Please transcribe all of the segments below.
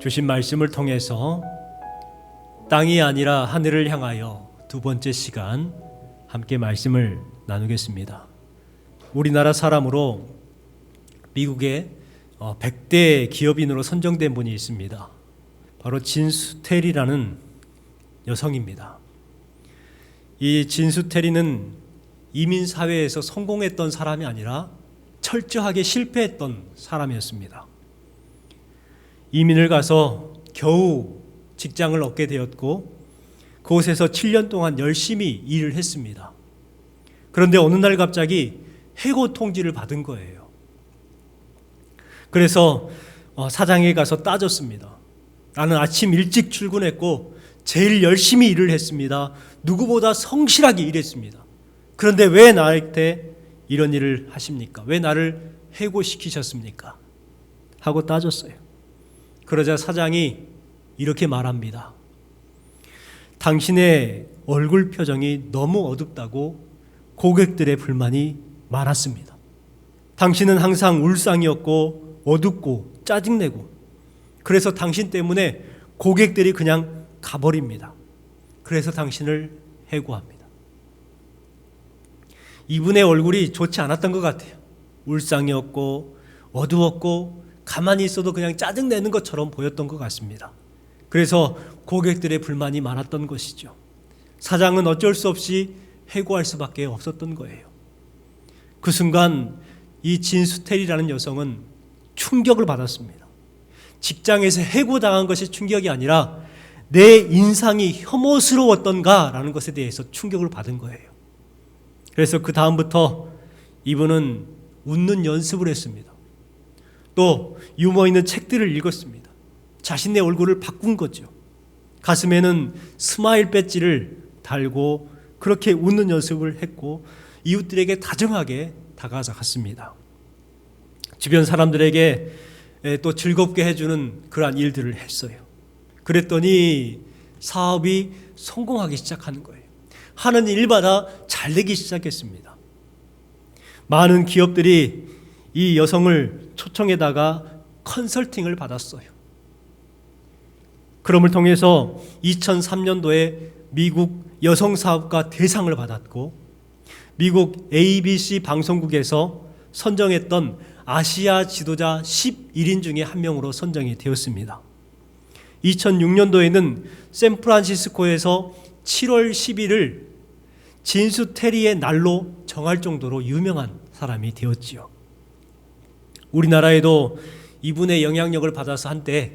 주신 말씀을 통해서 땅이 아니라 하늘을 향하여 두 번째 시간 함께 말씀을 나누겠습니다. 우리나라 사람으로 미국의 100대 기업인으로 선정된 분이 있습니다. 바로 진수태리라는 여성입니다. 이 진수태리는 이민사회에서 성공했던 사람이 아니라 철저하게 실패했던 사람이었습니다. 이민을 가서 겨우 직장을 얻게 되었고 그곳에서 7년 동안 열심히 일을 했습니다. 그런데 어느 날 갑자기 해고 통지를 받은 거예요. 그래서 사장에 가서 따졌습니다. 나는 아침 일찍 출근했고 제일 열심히 일을 했습니다. 누구보다 성실하게 일했습니다. 그런데 왜 나한테 이런 일을 하십니까? 왜 나를 해고시키셨습니까? 하고 따졌어요. 그러자 사장이 이렇게 말합니다. 당신의 얼굴 표정이 너무 어둡다고 고객들의 불만이 많았습니다. 당신은 항상 울상이었고 어둡고 짜증내고 그래서 당신 때문에 고객들이 그냥 가버립니다. 그래서 당신을 해고합니다. 이분의 얼굴이 좋지 않았던 것 같아요. 울상이었고 어두웠고 가만히 있어도 그냥 짜증내는 것처럼 보였던 것 같습니다. 그래서 고객들의 불만이 많았던 것이죠. 사장은 어쩔 수 없이 해고할 수밖에 없었던 거예요. 그 순간 이 진수태리라는 여성은 충격을 받았습니다. 직장에서 해고당한 것이 충격이 아니라 내 인상이 혐오스러웠던가라는 것에 대해서 충격을 받은 거예요. 그래서 그 다음부터 이분은 웃는 연습을 했습니다. 또 유머 있는 책들을 읽었습니다. 자신의 얼굴을 바꾼 거죠. 가슴에는 스마일 배지를 달고 그렇게 웃는 연습을 했고 이웃들에게 다정하게 다가갔습니다. 주변 사람들에게 또 즐겁게 해주는 그러한 일들을 했어요. 그랬더니 사업이 성공하기 시작하는 거예요. 하는 일마다 잘 되기 시작했습니다. 많은 기업들이 이 여성을 초청에다가 컨설팅을 받았어요. 그럼을 통해서 2003년도에 미국 여성사업가 대상을 받았고 미국 ABC 방송국에서 선정했던 아시아 지도자 11인 중에 한 명으로 선정이 되었습니다. 2006년도에는 샌프란시스코에서 7월 10일을 진수태리의 날로 정할 정도로 유명한 사람이 되었지요. 우리나라에도 이분의 영향력을 받아서 한때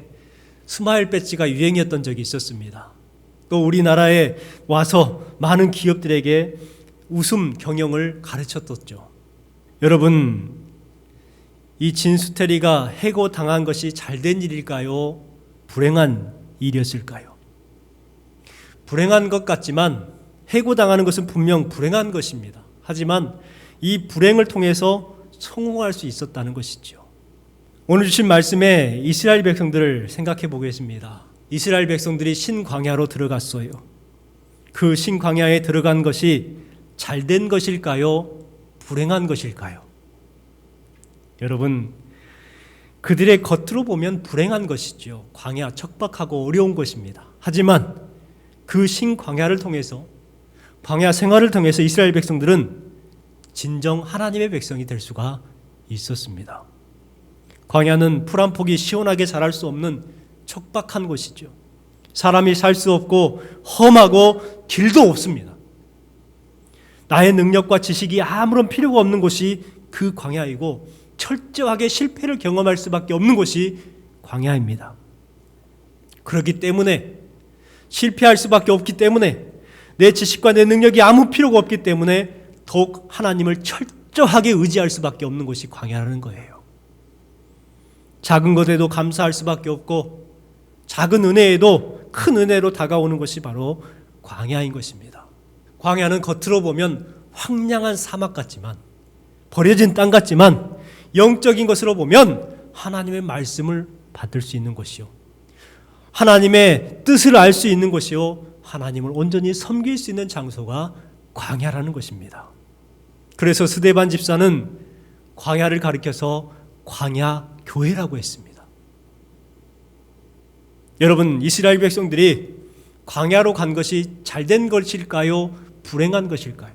스마일 배지가 유행이었던 적이 있었습니다. 또 우리나라에 와서 많은 기업들에게 웃음 경영을 가르쳤었죠. 여러분, 이 진수태리가 해고당한 것이 잘된 일일까요? 불행한 일이었을까요? 불행한 것 같지만 해고당하는 것은 분명 불행한 것입니다. 하지만 이 불행을 통해서 성공할 수 있었다는 것이죠. 오늘 주신 말씀에 이스라엘 백성들을 생각해 보겠습니다. 이스라엘 백성들이 신광야로 들어갔어요. 그 신광야에 들어간 것이 잘된 것일까요? 불행한 것일까요? 여러분, 그들의 겉으로 보면 불행한 것이죠. 광야 척박하고 어려운 것입니다. 하지만 그 신광야를 통해서 광야 생활을 통해서 이스라엘 백성들은 진정 하나님의 백성이 될 수가 있었습니다. 광야는 풀 한 폭이 시원하게 자랄 수 없는 척박한 곳이죠. 사람이 살 수 없고 험하고 길도 없습니다. 나의 능력과 지식이 아무런 필요가 없는 곳이 그 광야이고 철저하게 실패를 경험할 수밖에 없는 곳이 광야입니다. 그렇기 때문에 실패할 수밖에 없기 때문에 내 지식과 내 능력이 아무 필요가 없기 때문에 더욱 하나님을 철저하게 의지할 수밖에 없는 곳이 광야라는 거예요. 작은 것에도 감사할 수밖에 없고 작은 은혜에도 큰 은혜로 다가오는 것이 바로 광야인 것입니다. 광야는 겉으로 보면 황량한 사막 같지만 버려진 땅 같지만 영적인 것으로 보면 하나님의 말씀을 받을 수 있는 곳이요, 하나님의 뜻을 알 수 있는 곳이요, 하나님을 온전히 섬길 수 있는 장소가 광야라는 것입니다. 그래서 스데반 집사는 광야를 가리켜서 광야 교회라고 했습니다. 여러분, 이스라엘 백성들이 광야로 간 것이 잘된 것일까요? 불행한 것일까요?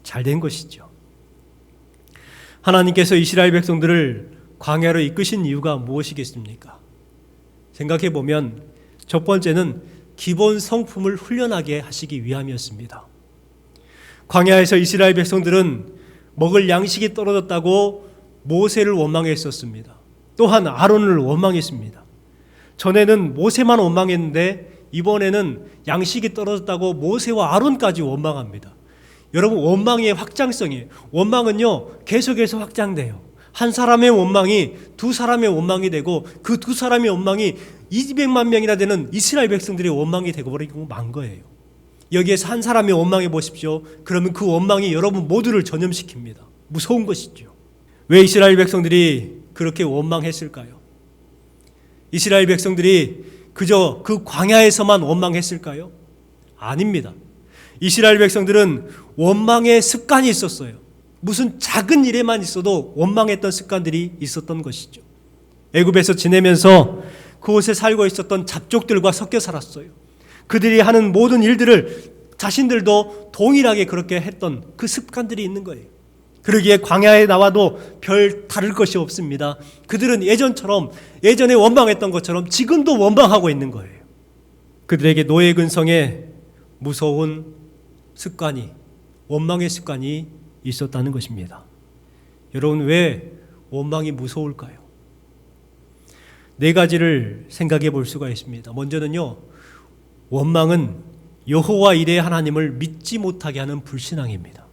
잘된 것이죠. 하나님께서 이스라엘 백성들을 광야로 이끄신 이유가 무엇이겠습니까? 생각해 보면 첫 번째는 기본 성품을 훈련하게 하시기 위함이었습니다. 광야에서 이스라엘 백성들은 먹을 양식이 떨어졌다고 모세를 원망했었습니다. 또한 아론을 원망했습니다. 전에는 모세만 원망했는데 이번에는 양식이 떨어졌다고 모세와 아론까지 원망합니다. 여러분, 원망의 확장성이에요. 원망은요, 계속해서 확장돼요. 한 사람의 원망이 두 사람의 원망이 되고 그 두 사람의 원망이 200만 명이나 되는 이스라엘 백성들의 원망이 되고 버리고 만 거예요. 여기에서 한 사람의 원망해 보십시오. 그러면 그 원망이 여러분 모두를 전염시킵니다. 무서운 것이죠. 왜 이스라엘 백성들이 그렇게 원망했을까요? 이스라엘 백성들이 그저 그 광야에서만 원망했을까요? 아닙니다. 이스라엘 백성들은 원망의 습관이 있었어요. 무슨 작은 일에만 있어도 원망했던 습관들이 있었던 것이죠. 애굽에서 지내면서 그곳에 살고 있었던 잡족들과 섞여 살았어요. 그들이 하는 모든 일들을 자신들도 동일하게 그렇게 했던 그 습관들이 있는 거예요. 그러기에 광야에 나와도 별 다를 것이 없습니다. 그들은 예전에 원망했던 것처럼 지금도 원망하고 있는 거예요. 그들에게 노예 근성에 무서운 습관이, 원망의 습관이 있었다는 것입니다. 여러분, 왜 원망이 무서울까요? 네 가지를 생각해 볼 수가 있습니다. 먼저는요, 원망은 여호와 이레 하나님을 믿지 못하게 하는 불신앙입니다.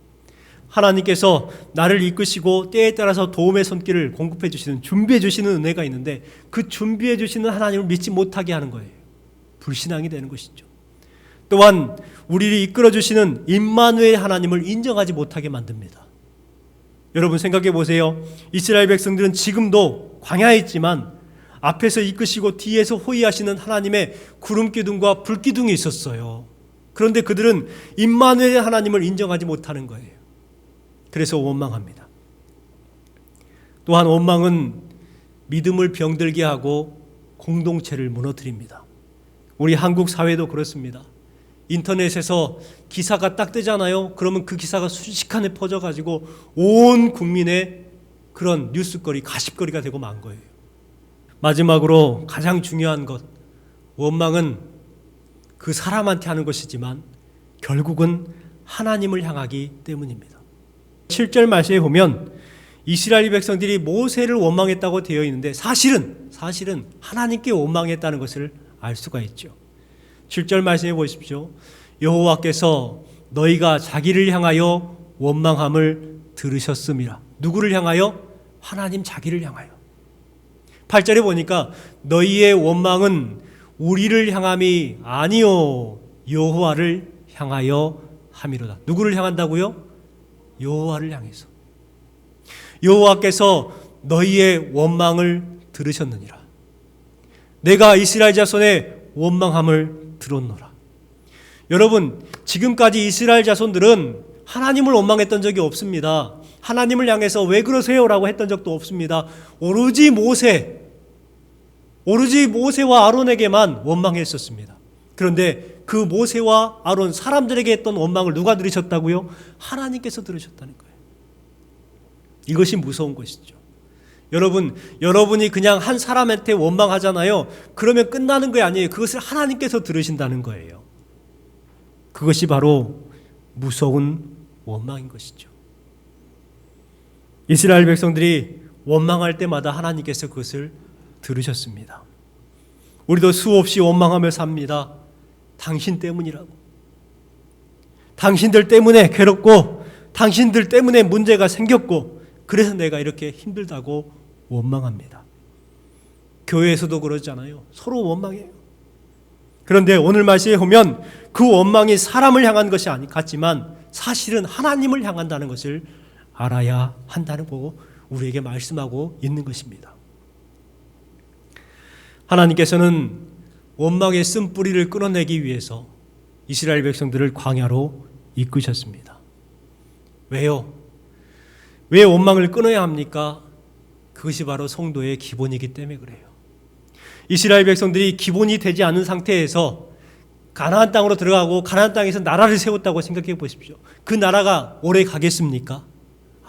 하나님께서 나를 이끄시고 때에 따라서 도움의 손길을 공급해 주시는, 준비해 주시는 은혜가 있는데 그 준비해 주시는 하나님을 믿지 못하게 하는 거예요. 불신앙이 되는 것이죠. 또한 우리를 이끌어 주시는 임마누엘 하나님을 인정하지 못하게 만듭니다. 여러분, 생각해 보세요. 이스라엘 백성들은 지금도 광야에 있지만 앞에서 이끄시고 뒤에서 호위하시는 하나님의 구름 기둥과 불 기둥이 있었어요. 그런데 그들은 임마누엘 하나님을 인정하지 못하는 거예요. 그래서 원망합니다. 또한 원망은 믿음을 병들게 하고 공동체를 무너뜨립니다. 우리 한국 사회도 그렇습니다. 인터넷에서 기사가 딱 뜨잖아요. 그러면 그 기사가 순식간에 퍼져가지고 온 국민의 그런 뉴스거리, 가십거리가 되고 만 거예요. 마지막으로 가장 중요한 것, 원망은 그 사람한테 하는 것이지만 결국은 하나님을 향하기 때문입니다. 7절 말씀에 보면 이스라엘 백성들이 모세를 원망했다고 되어 있는데 사실은 하나님께 원망했다는 것을 알 수가 있죠. 7절 말씀해 보십시오. 여호와께서 너희가 자기를 향하여 원망함을 들으셨음이라. 누구를 향하여? 하나님 자기를 향하여. 8절에 보니까 너희의 원망은 우리를 향함이 아니요 여호와를 향하여 함이로다. 누구를 향한다고요? 여호와를 향해서. 여호와께서 너희의 원망을 들으셨느니라. 내가 이스라엘 자손의 원망함을 들었노라. 여러분, 지금까지 이스라엘 자손들은 하나님을 원망했던 적이 없습니다. 하나님을 향해서 왜 그러세요? 라고 했던 적도 없습니다. 오로지 모세와 아론에게만 원망했었습니다. 그런데 그 모세와 아론, 사람들에게 했던 원망을 누가 들으셨다고요? 하나님께서 들으셨다는 거예요. 이것이 무서운 것이죠. 여러분이 그냥 한 사람한테 원망하잖아요. 그러면 끝나는 게 아니에요. 그것을 하나님께서 들으신다는 거예요. 그것이 바로 무서운 원망인 것이죠. 이스라엘 백성들이 원망할 때마다 하나님께서 그것을 들으셨습니다. 우리도 수없이 원망하며 삽니다. 당신 때문이라고. 당신들 때문에 괴롭고 당신들 때문에 문제가 생겼고 그래서 내가 이렇게 힘들다고 원망합니다. 교회에서도 그러잖아요. 서로 원망해요. 그런데 오늘 말씀에 보면 그 원망이 사람을 향한 것이 같지만 사실은 하나님을 향한다는 것을 알아야 한다는 거 우리에게 말씀하고 있는 것입니다. 하나님께서는 원망의 쓴뿌리를 끊어내기 위해서 이스라엘 백성들을 광야로 이끄셨습니다. 왜요? 왜 원망을 끊어야 합니까? 그것이 바로 성도의 기본이기 때문에 그래요. 이스라엘 백성들이 기본이 되지 않은 상태에서 가나안 땅으로 들어가고 가나안 땅에서 나라를 세웠다고 생각해 보십시오. 그 나라가 오래 가겠습니까?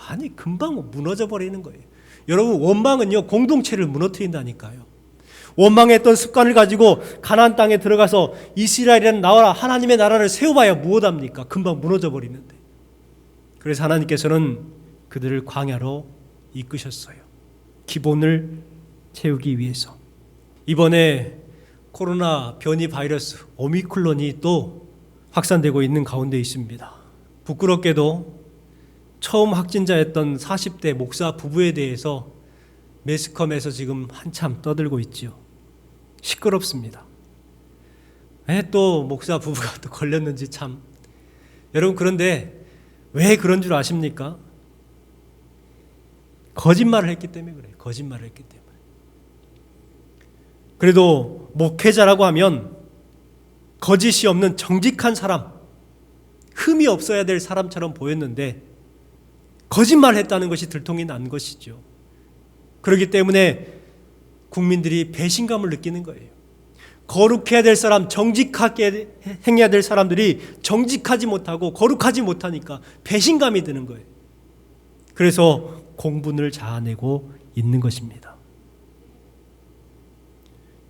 아니, 금방 무너져 버리는 거예요. 여러분, 원망은요, 공동체를 무너뜨린다니까요. 원망했던 습관을 가지고 가나안 땅에 들어가서 이스라엘이라는 나라, 하나님의 나라를 세워봐야 무엇합니까? 금방 무너져 버리는데. 그래서 하나님께서는 그들을 광야로 이끄셨어요. 기본을 채우기 위해서. 이번에 코로나 변이 바이러스 오미크론이 또 확산되고 있는 가운데 있습니다. 부끄럽게도 처음 확진자였던 40대 목사 부부에 대해서 매스컴에서 지금 한참 떠들고 있지요. 시끄럽습니다. 왜 또 목사 부부가 또 걸렸는지 참. 여러분, 그런데 왜 그런 줄 아십니까? 거짓말을 했기 때문에 그래요. 거짓말을 했기 때문에. 그래도 목회자라고 하면 거짓이 없는 정직한 사람, 흠이 없어야 될 사람처럼 보였는데 거짓말을 했다는 것이 들통이 난 것이죠. 그렇기 때문에 국민들이 배신감을 느끼는 거예요. 거룩해야 될 사람, 정직하게 행해야 될 사람들이 정직하지 못하고 거룩하지 못하니까 배신감이 드는 거예요. 그래서 공분을 자아내고 있는 것입니다.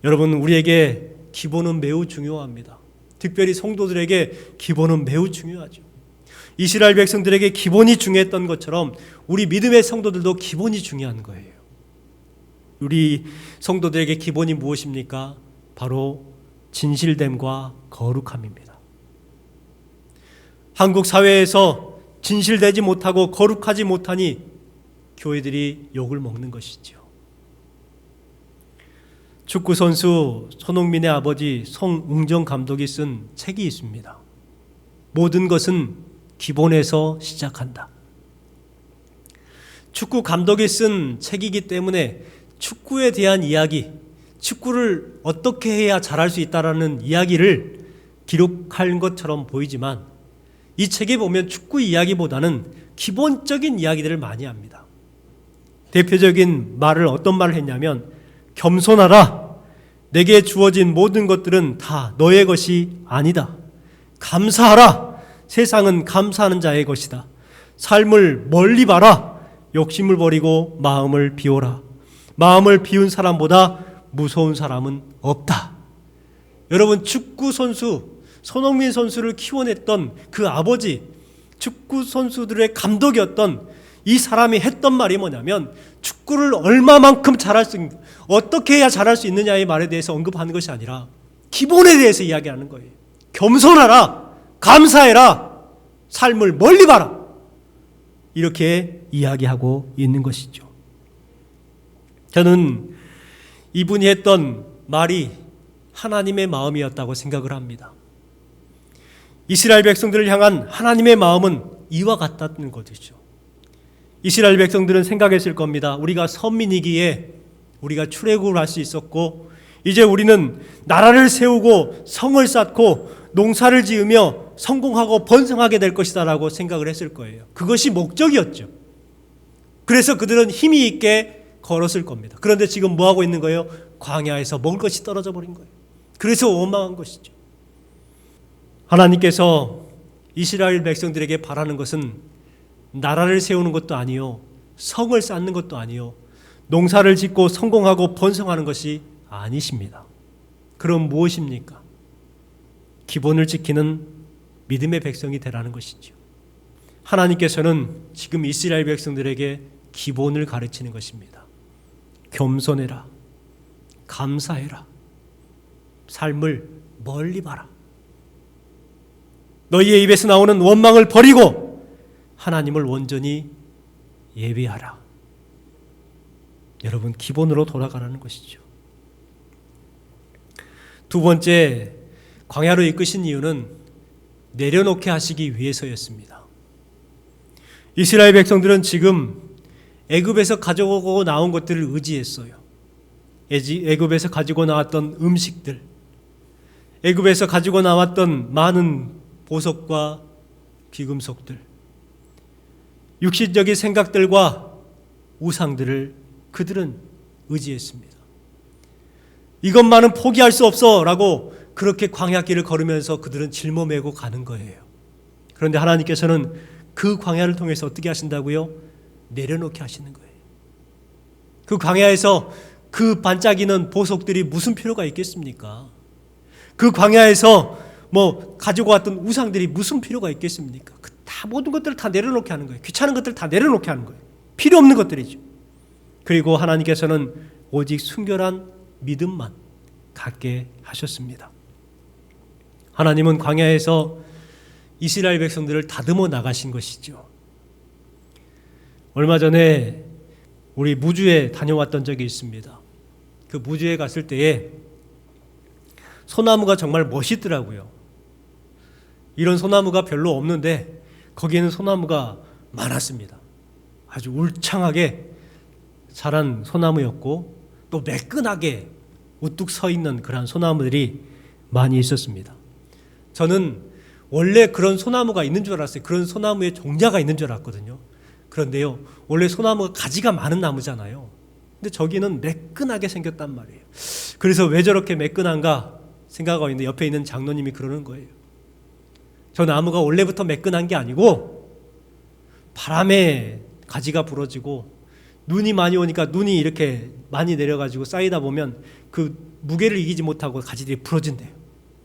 여러분, 우리에게 기본은 매우 중요합니다. 특별히 성도들에게 기본은 매우 중요하죠. 이스라엘 백성들에게 기본이 중요했던 것처럼 우리 믿음의 성도들도 기본이 중요한 거예요. 우리 성도들에게 기본이 무엇입니까? 바로 진실됨과 거룩함입니다. 한국 사회에서 진실되지 못하고 거룩하지 못하니 교회들이 욕을 먹는 것이죠. 축구 선수 손흥민의 아버지 송웅정 감독이 쓴 책이 있습니다. 모든 것은 기본에서 시작한다. 축구 감독이 쓴 책이기 때문에 축구에 대한 이야기, 축구를 어떻게 해야 잘할 수 있다라는 이야기를 기록한 것처럼 보이지만 이 책에 보면 축구 이야기보다는 기본적인 이야기들을 많이 합니다. 대표적인 말을 어떤 말을 했냐면 겸손하라. 내게 주어진 모든 것들은 다 너의 것이 아니다. 감사하라. 세상은 감사하는 자의 것이다. 삶을 멀리 봐라. 욕심을 버리고 마음을 비워라. 마음을 비운 사람보다 무서운 사람은 없다. 여러분, 축구 선수 손흥민 선수를 키워냈던 그 아버지, 축구 선수들의 감독이었던 이 사람이 했던 말이 뭐냐면 축구를 얼마만큼 잘할 수 있는, 어떻게 해야 잘할 수 있느냐의 말에 대해서 언급하는 것이 아니라 기본에 대해서 이야기하는 거예요. 겸손하라, 감사해라, 삶을 멀리 봐라. 이렇게 이야기하고 있는 것이죠. 저는 이분이 했던 말이 하나님의 마음이었다고 생각을 합니다. 이스라엘 백성들을 향한 하나님의 마음은 이와 같다는 것이죠. 이스라엘 백성들은 생각했을 겁니다. 우리가 선민이기에 우리가 출애굽을 할 수 있었고 이제 우리는 나라를 세우고 성을 쌓고 농사를 지으며 성공하고 번성하게 될 것이다 라고 생각을 했을 거예요. 그것이 목적이었죠. 그래서 그들은 힘이 있게 걸었을 겁니다. 그런데 지금 뭐하고 있는 거예요? 광야에서 먹을 것이 떨어져 버린 거예요. 그래서 원망한 것이죠. 하나님께서 이스라엘 백성들에게 바라는 것은 나라를 세우는 것도 아니요, 성을 쌓는 것도 아니요, 농사를 짓고 성공하고 번성하는 것이 아니십니다. 그럼 무엇입니까? 기본을 지키는 믿음의 백성이 되라는 것이죠. 하나님께서는 지금 이스라엘 백성들에게 기본을 가르치는 것입니다. 겸손해라, 감사해라, 삶을 멀리 봐라. 너희의 입에서 나오는 원망을 버리고 하나님을 온전히 예배하라. 여러분, 기본으로 돌아가라는 것이죠. 두 번째, 광야로 이끄신 이유는 내려놓게 하시기 위해서였습니다. 이스라엘 백성들은 지금 애굽에서 가져오고 나온 것들을 의지했어요. 애굽에서 가지고 나왔던 음식들, 애굽에서 가지고 나왔던 많은 보석과 귀금속들, 육신적인 생각들과 우상들을 그들은 의지했습니다. 이것만은 포기할 수 없어 라고 그렇게 광야길을 걸으면서 그들은 짊어매고 가는 거예요. 그런데 하나님께서는 그 광야를 통해서 어떻게 하신다고요? 내려놓게 하시는 거예요. 그 광야에서 그 반짝이는 보석들이 무슨 필요가 있겠습니까? 그 광야에서 가지고 왔던 우상들이 무슨 필요가 있겠습니까? 다 모든 것들을 다 내려놓게 하는 거예요. 귀찮은 것들을 다 내려놓게 하는 거예요. 필요 없는 것들이죠. 그리고 하나님께서는 오직 순결한 믿음만 갖게 하셨습니다. 하나님은 광야에서 이스라엘 백성들을 다듬어 나가신 것이죠. 얼마 전에 우리 무주에 다녀왔던 적이 있습니다. 그 무주에 갔을 때에 소나무가 정말 멋있더라고요. 이런 소나무가 별로 없는데 거기에는 소나무가 많았습니다. 아주 울창하게 자란 소나무였고 또 매끈하게 우뚝 서 있는 그런 소나무들이 많이 있었습니다. 저는 원래 그런 소나무가 있는 줄 알았어요. 그런 소나무의 종자가 있는 줄 알았거든요. 그런데요, 원래 소나무가 가지가 많은 나무잖아요. 근데 저기는 매끈하게 생겼단 말이에요. 그래서 왜 저렇게 매끈한가 생각하고 있는데 옆에 있는 장로님이 그러는 거예요. 저 나무가 원래부터 매끈한 게 아니고 바람에 가지가 부러지고 눈이 많이 오니까 눈이 이렇게 많이 내려가지고 쌓이다 보면 그 무게를 이기지 못하고 가지들이 부러진대요.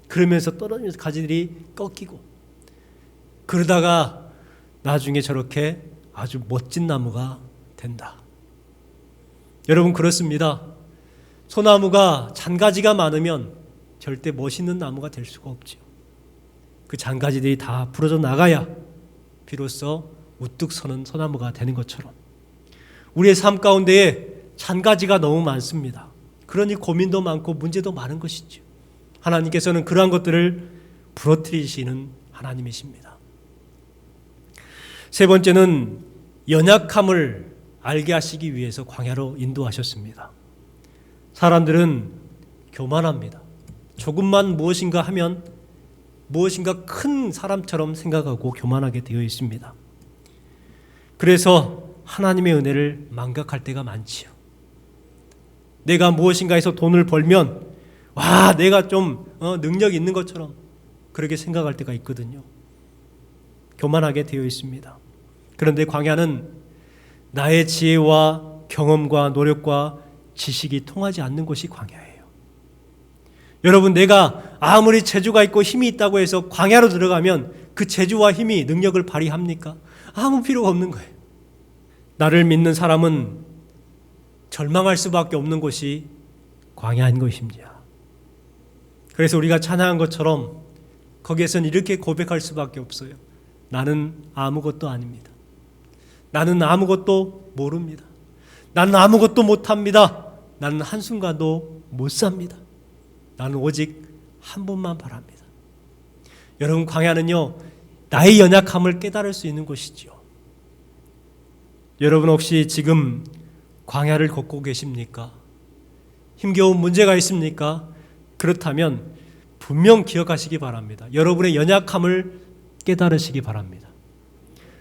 그러면서 떨어지면서 가지들이 꺾이고 그러다가 나중에 저렇게 아주 멋진 나무가 된다. 여러분, 그렇습니다. 소나무가 잔가지가 많으면 절대 멋있는 나무가 될 수가 없죠. 그 잔가지들이 다 부러져 나가야 비로소 우뚝 서는 소나무가 되는 것처럼 우리의 삶 가운데에 잔가지가 너무 많습니다. 그러니 고민도 많고 문제도 많은 것이죠. 하나님께서는 그러한 것들을 부러뜨리시는 하나님이십니다. 세 번째는 연약함을 알게 하시기 위해서 광야로 인도하셨습니다. 사람들은 교만합니다. 조금만 무엇인가 하면 무엇인가 큰 사람처럼 생각하고 교만하게 되어 있습니다. 그래서 하나님의 은혜를 망각할 때가 많지요. 내가 무엇인가에서 돈을 벌면 내가 좀 능력이 있는 것처럼 그렇게 생각할 때가 있거든요. 교만하게 되어 있습니다. 그런데 광야는 나의 지혜와 경험과 노력과 지식이 통하지 않는 곳이 광야예요. 여러분, 내가 아무리 재주가 있고 힘이 있다고 해서 광야로 들어가면 그 재주와 힘이 능력을 발휘합니까? 아무 필요가 없는 거예요. 나를 믿는 사람은 절망할 수밖에 없는 곳이 광야인 것입니다. 그래서 우리가 찬양한 것처럼 거기에서는 이렇게 고백할 수밖에 없어요. 나는 아무것도 아닙니다. 나는 아무것도 모릅니다. 나는 아무것도 못합니다. 나는 한순간도 못 삽니다. 나는 오직 한 분만 바랍니다. 여러분, 광야는요, 나의 연약함을 깨달을 수 있는 곳이죠. 여러분, 혹시 지금 광야를 걷고 계십니까? 힘겨운 문제가 있습니까? 그렇다면 분명 기억하시기 바랍니다. 여러분의 연약함을 깨달으시기 바랍니다.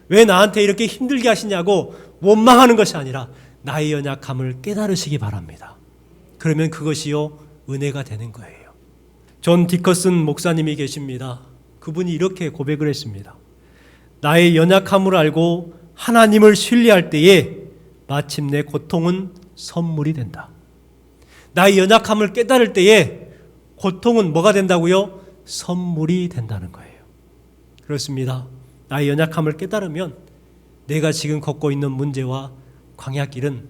왜 나한테 이렇게 힘들게 하시냐고 원망하는 것이 아니라 나의 연약함을 깨달으시기 바랍니다. 그러면 그것이요, 은혜가 되는 거예요. 존 디커슨 목사님이 계십니다. 그분이 이렇게 고백을 했습니다. 나의 연약함을 알고 하나님을 신뢰할 때에 마침내 고통은 선물이 된다. 나의 연약함을 깨달을 때에 고통은 뭐가 된다고요? 선물이 된다는 거예요. 그렇습니다. 나의 연약함을 깨달으면 내가 지금 걷고 있는 문제와 광야길은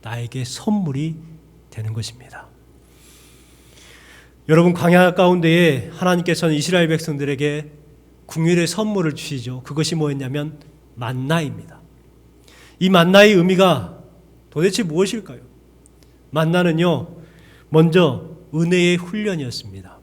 나에게 선물이 되는 것입니다. 여러분, 광야 가운데에 하나님께서는 이스라엘 백성들에게 궁율의 선물을 주시죠. 그것이 뭐였냐면 만나입니다. 이 만나의 의미가 도대체 무엇일까요? 만나는요, 먼저 은혜의 훈련이었습니다.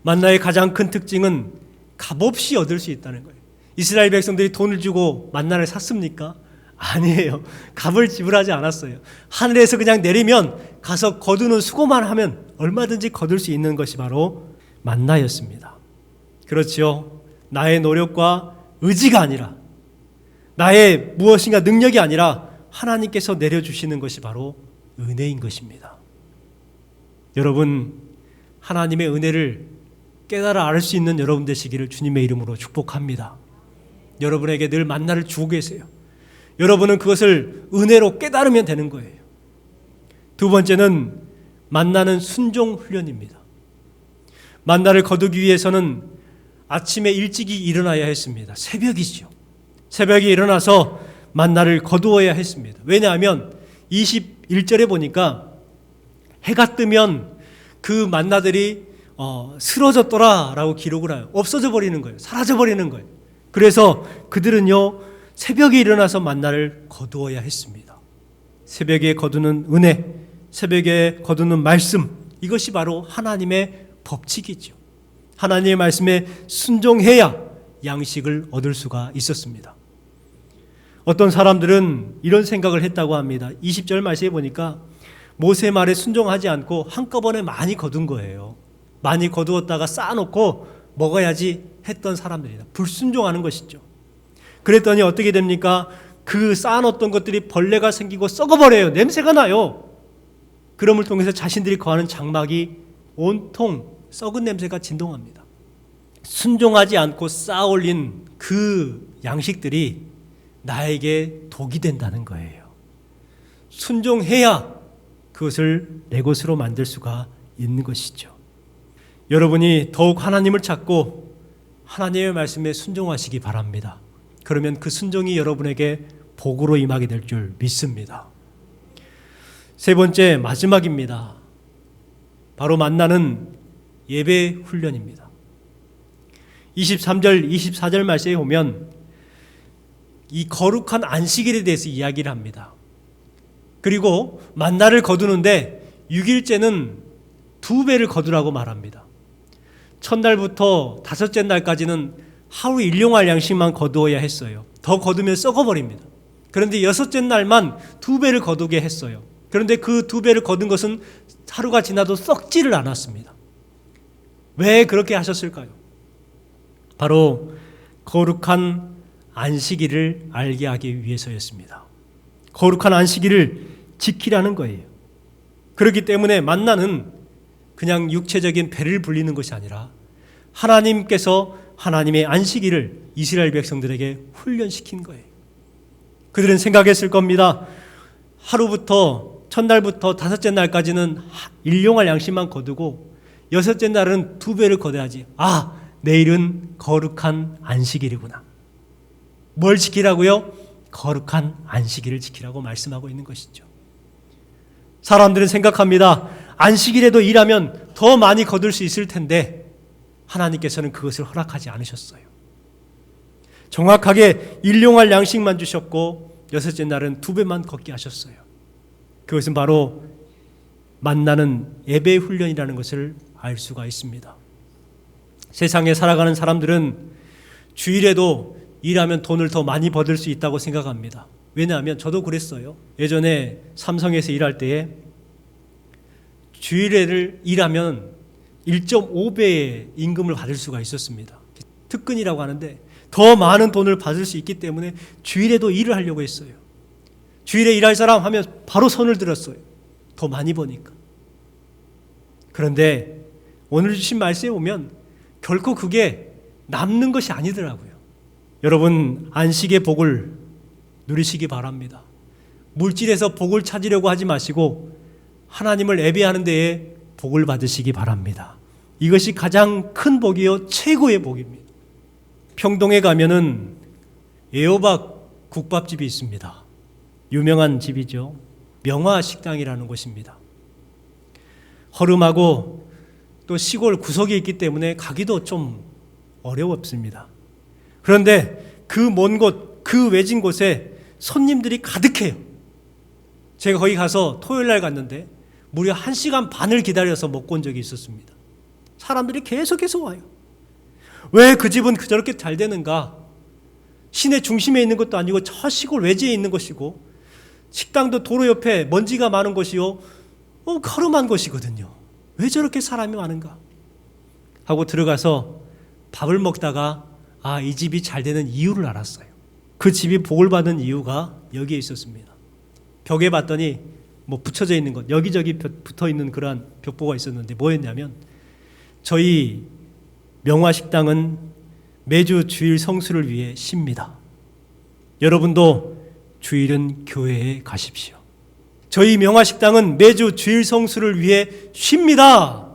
만나의 가장 큰 특징은 값없이 얻을 수 있다는 거예요. 이스라엘 백성들이 돈을 주고 만나를 샀습니까? 아니에요. 값을 지불하지 않았어요. 하늘에서 그냥 내리면 가서 거두는 수고만 하면 얼마든지 거둘 수 있는 것이 바로 만나였습니다. 그렇죠. 나의 노력과 의지가 아니라, 나의 무엇인가 능력이 아니라 하나님께서 내려주시는 것이 바로 은혜인 것입니다. 여러분, 하나님의 은혜를 깨달아 알 수 있는 여러분 되시기를 주님의 이름으로 축복합니다. 여러분에게 늘 만나를 주고 계세요. 여러분은 그것을 은혜로 깨달으면 되는 거예요. 두 번째는 만나는 순종 훈련입니다. 만나를 거두기 위해서는 아침에 일찍이 일어나야 했습니다. 새벽이죠. 새벽에 일어나서 만나를 거두어야 했습니다. 왜냐하면 21절에 보니까 해가 뜨면 그 만나들이 쓰러졌더라라고 기록을 해요. 없어져 버리는 거예요. 사라져 버리는 거예요. 그래서 그들은요, 새벽에 일어나서 만나를 거두어야 했습니다. 새벽에 거두는 은혜, 새벽에 거두는 말씀, 이것이 바로 하나님의 법칙이죠. 하나님의 말씀에 순종해야 양식을 얻을 수가 있었습니다. 어떤 사람들은 이런 생각을 했다고 합니다. 20절 말씀에 보니까 모세 말에 순종하지 않고 한꺼번에 많이 거둔 거예요. 많이 거두었다가 쌓아놓고 먹어야지 했던 사람들이다. 불순종하는 것이죠. 그랬더니 어떻게 됩니까? 그 쌓아놓던 것들이 벌레가 생기고 썩어버려요. 냄새가 나요. 그럼을 통해서 자신들이 거하는 장막이 온통 썩은 냄새가 진동합니다. 순종하지 않고 쌓아올린 그 양식들이 나에게 독이 된다는 거예요. 순종해야 그것을 내 것으로 만들 수가 있는 것이죠. 여러분이 더욱 하나님을 찾고 하나님의 말씀에 순종하시기 바랍니다. 그러면 그 순종이 여러분에게 복으로 임하게 될 줄 믿습니다. 세 번째, 마지막입니다. 바로 만나는 예배 훈련입니다. 23절, 24절 말씀에 보면 이 거룩한 안식일에 대해서 이야기를 합니다. 그리고 만나를 거두는데 6일째는 2배를 거두라고 말합니다. 첫날부터 다섯째 날까지는 하루 일용할 양식만 거두어야 했어요. 더 거두면 썩어버립니다. 그런데 여섯째 날만 2배를 거두게 했어요. 그런데 그 2배를 거둔 것은 하루가 지나도 썩지를 않았습니다. 왜 그렇게 하셨을까요? 바로 거룩한 안식일을 알게 하기 위해서였습니다. 거룩한 안식일을 지키라는 거예요. 그렇기 때문에 만나는 그냥 육체적인 배를 불리는 것이 아니라 하나님께서 하나님의 안식일을 이스라엘 백성들에게 훈련시킨 거예요. 그들은 생각했을 겁니다. 하루부터 첫날부터 다섯째 날까지는 일용할 양식만 거두고 여섯째 날은 2배를 거둬야지. 내일은 거룩한 안식일이구나. 뭘 지키라고요? 거룩한 안식일을 지키라고 말씀하고 있는 것이죠. 사람들은 생각합니다. 안식일에도 일하면 더 많이 거둘 수 있을 텐데 하나님께서는 그것을 허락하지 않으셨어요. 정확하게 일용할 양식만 주셨고 여섯째 날은 2배만 걷게 하셨어요. 그것은 바로 만나는 예배 훈련이라는 것을 알 수가 있습니다. 세상에 살아가는 사람들은 주일에도 일하면 돈을 더 많이 벌을 수 있다고 생각합니다. 왜냐하면 저도 그랬어요. 예전에 삼성에서 일할 때에 주일에를 일하면 1.5배의 임금을 받을 수가 있었습니다. 특근이라고 하는데 더 많은 돈을 받을 수 있기 때문에 주일에도 일을 하려고 했어요. 주일에 일할 사람 하면 바로 손을 들었어요. 더 많이 버니까. 그런데 오늘 주신 말씀에 보면 결코 그게 남는 것이 아니더라고요. 여러분, 안식의 복을 누리시기 바랍니다. 물질에서 복을 찾으려고 하지 마시고 하나님을 예배하는 데에 복을 받으시기 바랍니다. 이것이 가장 큰 복이요 최고의 복입니다. 평동에 가면은 애호박 국밥집이 있습니다. 유명한 집이죠. 명화식당이라는 곳입니다. 허름하고 또 시골 구석에 있기 때문에 가기도 좀 어려웠습니다. 그런데 그 먼 곳, 그 외진 곳에 손님들이 가득해요. 제가 거기 가서 토요일 날 갔는데 무려 1시간 반을 기다려서 먹고 온 적이 있었습니다. 사람들이 계속해서 와요. 왜 그 집은 저렇게 잘 되는가? 시내 중심에 있는 것도 아니고 저 시골 외지에 있는 것이고 식당도 도로 옆에 먼지가 많은 곳이요 허름한 곳이거든요. 왜 저렇게 사람이 많은가? 하고 들어가서 밥을 먹다가 이 집이 잘 되는 이유를 알았어요. 그 집이 복을 받은 이유가 여기에 있었습니다. 벽에 봤더니 뭐 붙여져 있는 것, 여기저기 붙어 있는 그러한 벽보가 있었는데 뭐였냐면, 저희 명화식당은 매주 주일 성수를 위해 쉽니다. 여러분도 주일은 교회에 가십시오. 저희 명화식당은 매주 주일 성수를 위해 쉽니다.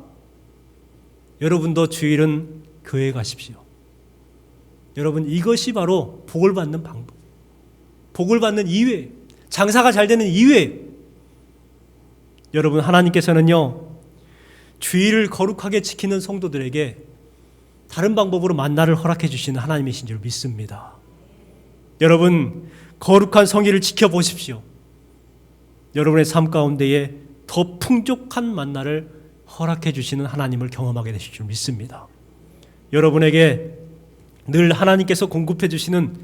여러분도 주일은 교회에 가십시오. 여러분, 이것이 바로 복을 받는 방법, 복을 받는 이유예요. 장사가 잘 되는 이유예요. 여러분, 하나님께서는요, 주일을 거룩하게 지키는 성도들에게 다른 방법으로 만나를 허락해 주시는 하나님이신 줄 믿습니다. 여러분, 거룩한 성일을 지켜보십시오. 여러분의 삶 가운데에 더 풍족한 만나를 허락해 주시는 하나님을 경험하게 되실 줄 믿습니다. 여러분에게 늘 하나님께서 공급해 주시는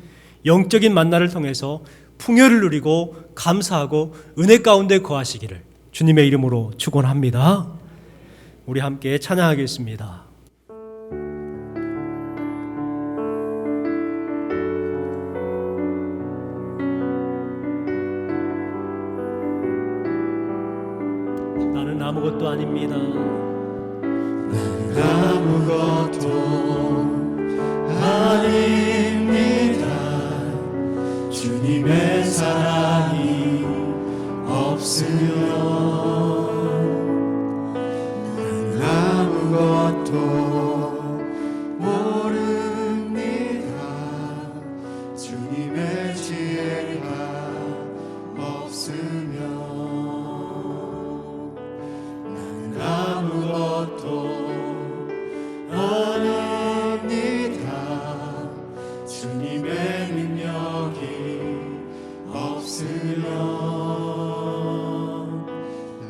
영적인 만나를 통해서 풍요를 누리고 감사하고 은혜 가운데 거하시기를 주님의 이름으로 축원합니다. 우리 함께 찬양하겠습니다. 나는 아무것도 아닙니다. 나는 아무것도 아닙니다. 주님의 사랑이 없으면 나는 아무것도 모릅니다. 주님의 지혜가 없으면 나는 아무것도 아닙니다. 주님의 능력이 없으면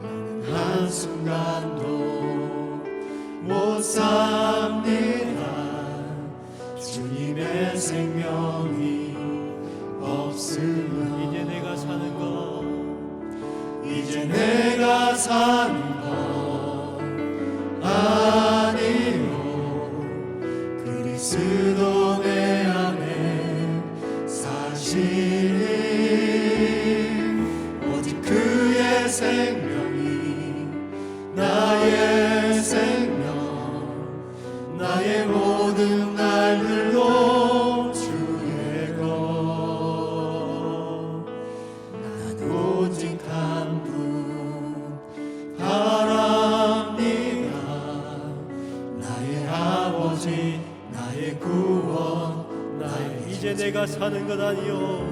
나는 한순간도 못 삽니다. 주님의 생명이 없으면 이제 내가 사는 것, 이제 내가 사는 것 아니요 그리스도 내 안에 사시니 오직 그의 생명이 나의 생명 나의 모든 날들로 주의 것 난 오직 한 분 바랍니다. 나의 아버지 나의 구원 나의 이제 내가 사는 것 아니요,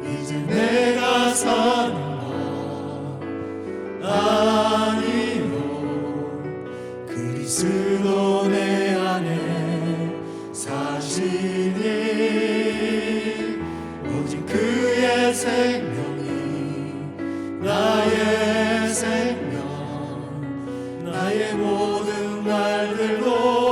이제 내가 사는 것 아니요 그리스도 내 안에 사시니 오직 그의 생명이 나의 생명 나의 모든 날들로